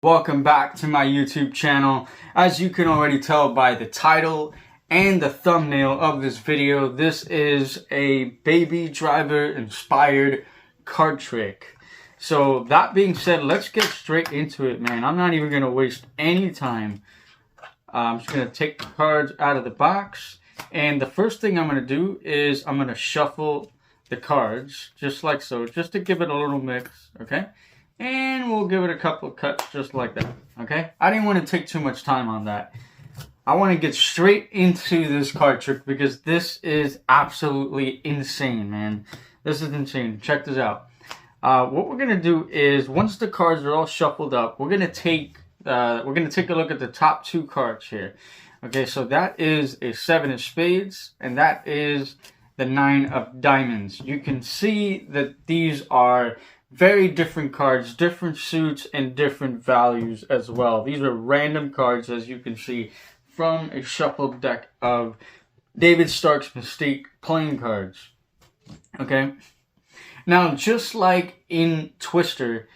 Welcome back to my YouTube channel. As you can already tell by the title and the thumbnail of this video, this is a Baby Driver inspired card trick. So that being said, let's get straight into it, man. I'm not even going to waste any time. I'm just going to take the cards out of the box. And the first thing I'm going to do is I'm going to shuffle the cards just like so, just to give it a little mix, okay? And we'll give it a couple of cuts just like that, okay? I didn't want to take too much time on that. I want to get straight into this card trick because this is absolutely insane, man. This is insane. Check this out. What we're going to do is, once the cards are all shuffled up, we're going to take a look at the top two cards here. Okay, so that is a 7 of spades, and that is the 9 of diamonds. You can see that these are very different cards, different suits, and different values as well. These are random cards, as you can see, from a shuffled deck of David Stark's Mystique playing cards. Okay? Now, just like in Twister,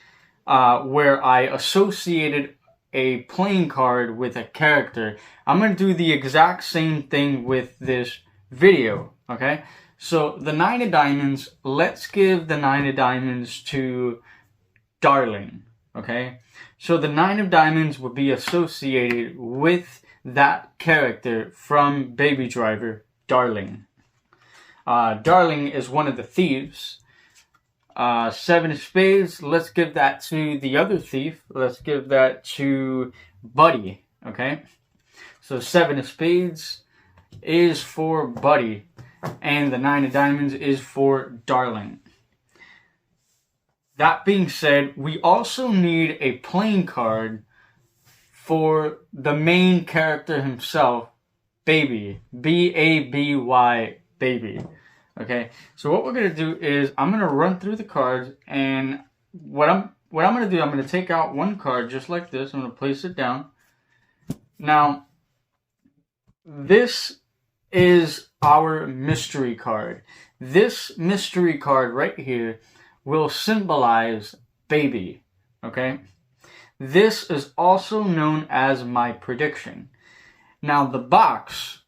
where I associated a playing card with a character, I'm going to do the exact same thing with this video, okay? So the 9 of diamonds, let's give the 9 of diamonds to Darling, okay? So the 9 of diamonds would be associated with that character from Baby Driver, Darling. Darling is one of the thieves. 7 of spades, let's give that to the other thief. Let's give that to Buddy, okay? So 7 of spades is for Buddy, and the 9 of diamonds is for Darling. That being said, we also need a playing card for the main character himself, Baby. B-A-B-Y, Baby. Okay, so what we're going to do is I'm going to run through the cards, and what I'm going to do, I'm going to take out one card just like this. I'm going to place it down. Now, this is our mystery card. This mystery card right here will symbolize Baby, okay? This is also known as my prediction. Now, the box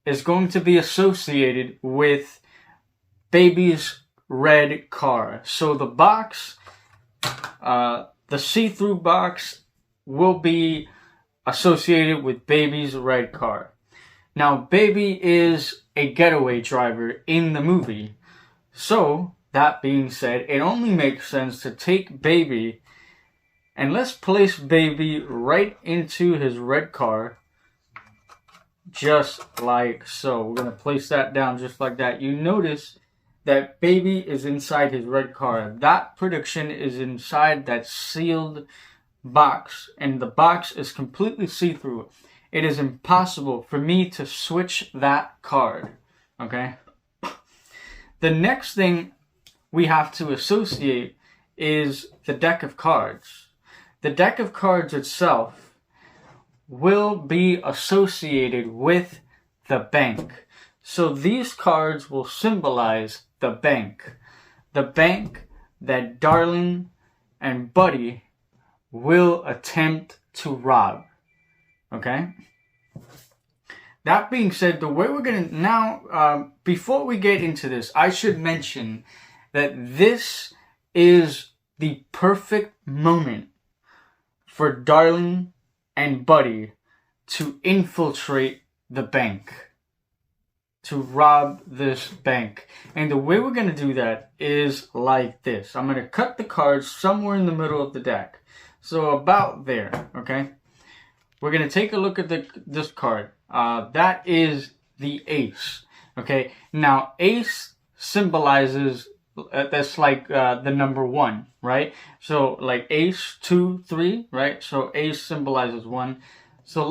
is going to be associated with Baby's red car. So the box, the see-through box, will be associated with Baby's red car. Now, Baby is a getaway driver in the movie. So, that being said, it only makes sense to take Baby and let's place Baby right into his red car. Just like so. We're going to place that down just like that. You notice that Baby is inside his red car. That prediction is inside that sealed box, and the box is completely see-through. It is impossible for me to switch that card, okay? The next thing we have to associate is the deck of cards. The deck of cards itself will be associated with the bank. So these cards will symbolize the bank that Darling and Buddy will attempt to rob. Okay? That being said, the way we're going to now, before we get into this, I should mention that this is the perfect moment for Darling and Buddy to infiltrate the bank, to rob this bank. And the way we're going to do that is like this. I'm going to cut the cards somewhere in the middle of the deck. So about there, okay? We're going to take a look at this card. That is the ace, okay? Now, ace symbolizes, that's like the number 1, right? So like ace, 2, 3, right? So ace symbolizes 1. So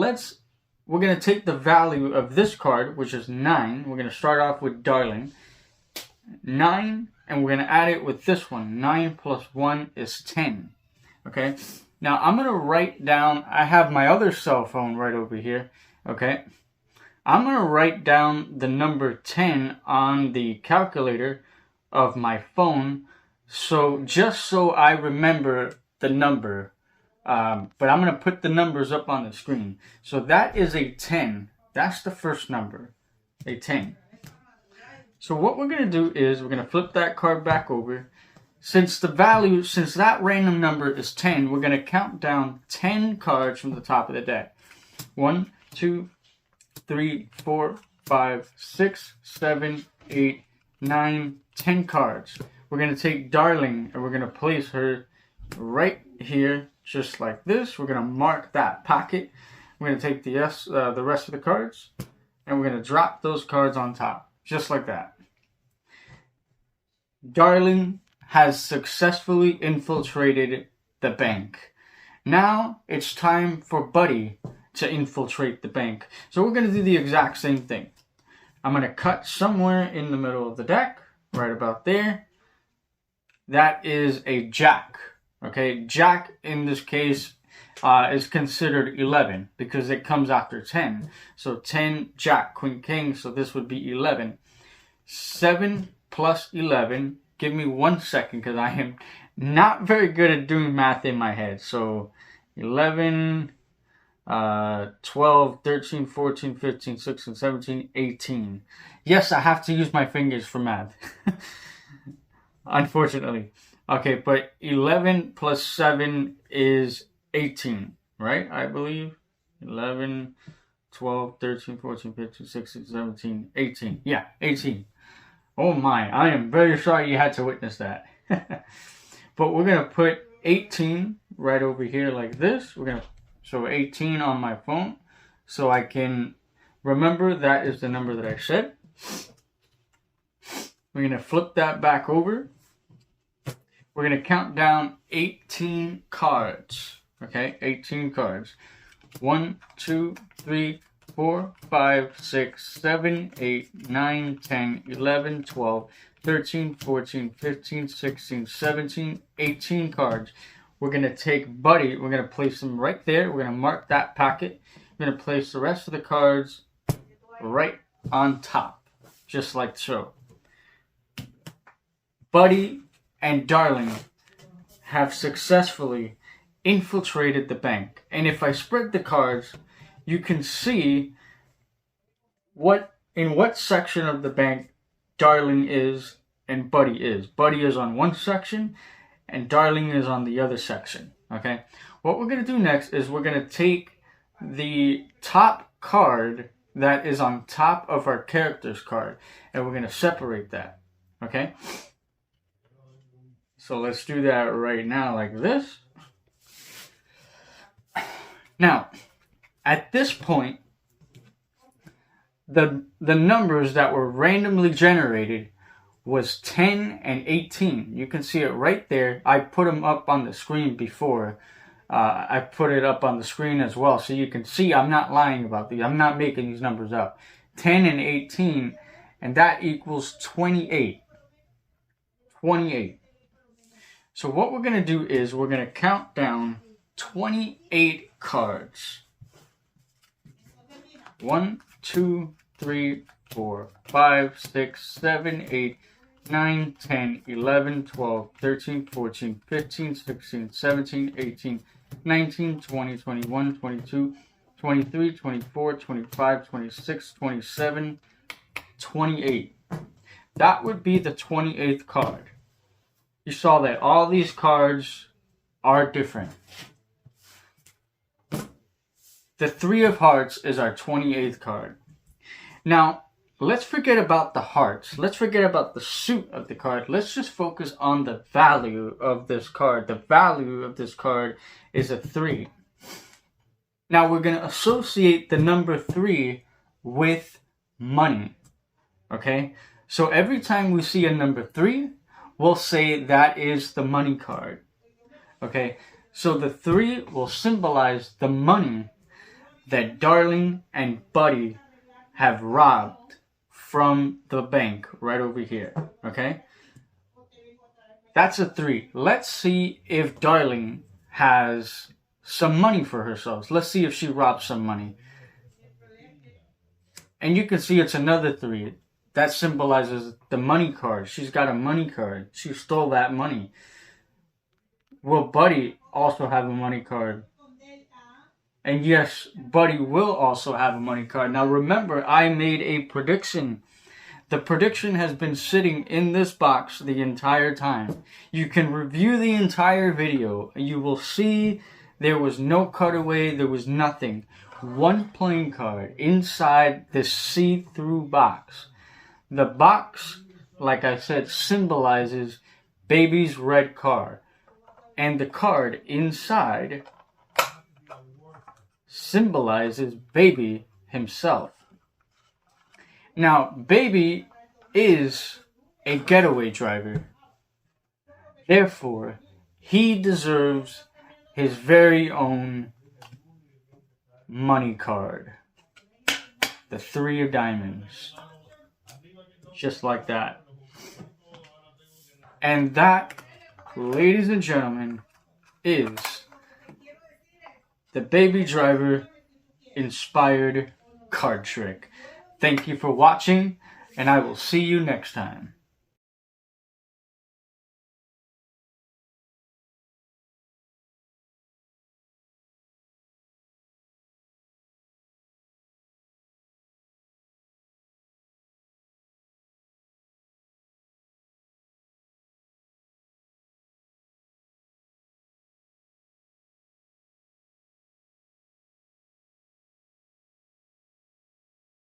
we're going to take the value of this card, which is 9. We're going to start off with Darling. 9, and we're going to add it with this one. 9 plus 1 is 10. Okay? Now, I'm going to write down, I have my other cell phone right over here. Okay? I'm going to write down the number 10 on the calculator of my phone, so just so I remember the number But I'm going to put the numbers up on the screen. So that is a 10. That's the first number, a 10. So what we're going to do is we're going to flip that card back over. Since that random number is 10, we're going to count down 10 cards from the top of the deck. 1, 2, 3, 4, 5, 6, 7, 8, 9, 10 cards. We're going to take Darling and we're going to place her right here, just like this. We're going to mark that pocket. We're going to take the rest of the cards and we're going to drop those cards on top, just like that. Darling has successfully infiltrated the bank. Now it's time for Buddy to infiltrate the bank. So we're going to do the exact same thing. I'm going to cut somewhere in the middle of the deck, right about there. That is a Jack. Okay, Jack in this case is considered 11 because it comes after 10. So 10, Jack, Queen, King. So this would be 11. 7 plus 11. Give me 1 second because I am not very good at doing math in my head. So 11, 12, 13, 14, 15, 16, 17, 18. Yes, I have to use my fingers for math. Unfortunately. Okay, but 11 plus 7 is 18, right? I believe. 11, 12, 13, 14, 15, 16, 17, 18. Yeah, 18. Oh my, I am very sorry you had to witness that. But we're going to put 18 right over here like this. We're going to show 18 on my phone so I can remember that is the number that I said. We're going to flip that back over. We're going to count down 18 cards. Okay, 18 cards. 1, 2, 3, 4, 5, 6, 7, 8, 9, 10, 11, 12, 13, 14, 15, 16, 17, 18 cards. We're going to take Buddy. We're going to place them right there. We're going to mark that pocket. We're going to place the rest of the cards right on top, just like so. Buddy and Darling have successfully infiltrated the bank. And if I spread the cards, you can see in what section of the bank Darling is and Buddy is. Buddy is on one section and Darling is on the other section. Okay? What we're going to do next is we're going to take the top card that is on top of our character's card and we're going to separate that. Okay? So let's do that right now like this. Now, at this point, the numbers that were randomly generated was 10 and 18. You can see it right there. I put them up on the screen before. I put it up on the screen as well. So you can see I'm not lying about these. I'm not making these numbers up. 10 and 18, and that equals 28. 28. So what we're going to do is we're going to count down 28 cards. 1, 2, 3, 4, 5, 6, 7, 8, 9, 10, 11, 12, 13, 14, 15, 16, 17, 18, 19, 20, 21, 22, 23, 24, 25, 26, 27, 28. That would be the 28th card. You saw that all these cards are different. The 3 of Hearts is our 28th card. Now, let's forget about the hearts. Let's forget about the suit of the card. Let's just focus on the value of this card. The value of this card is a 3. Now, we're going to associate the number 3 with money. Okay? So every time we see a number 3, we'll say that is the money card. Okay? So the 3 will symbolize the money that Darling and Buddy have robbed from the bank right over here. Okay? That's a 3. Let's see if Darling has some money for herself. Let's see if she robbed some money. And you can see it's another 3. That symbolizes the money card. She's got a money card. She stole that money. Will Buddy also have a money card. And yes, Buddy will also have a money card. Now remember, I made a prediction. The prediction has been sitting in this box the entire time. You can review the entire video. You will see there was no cutaway, there was nothing. One playing card inside this see-through box. The box, like I said, symbolizes Baby's red car. And the card inside symbolizes Baby himself. Now, Baby is a getaway driver. Therefore, he deserves his very own money card. The 3 of diamonds. Just like that. And that, ladies and gentlemen, is the Baby Driver inspired card trick. Thank you for watching, and I will see you next time.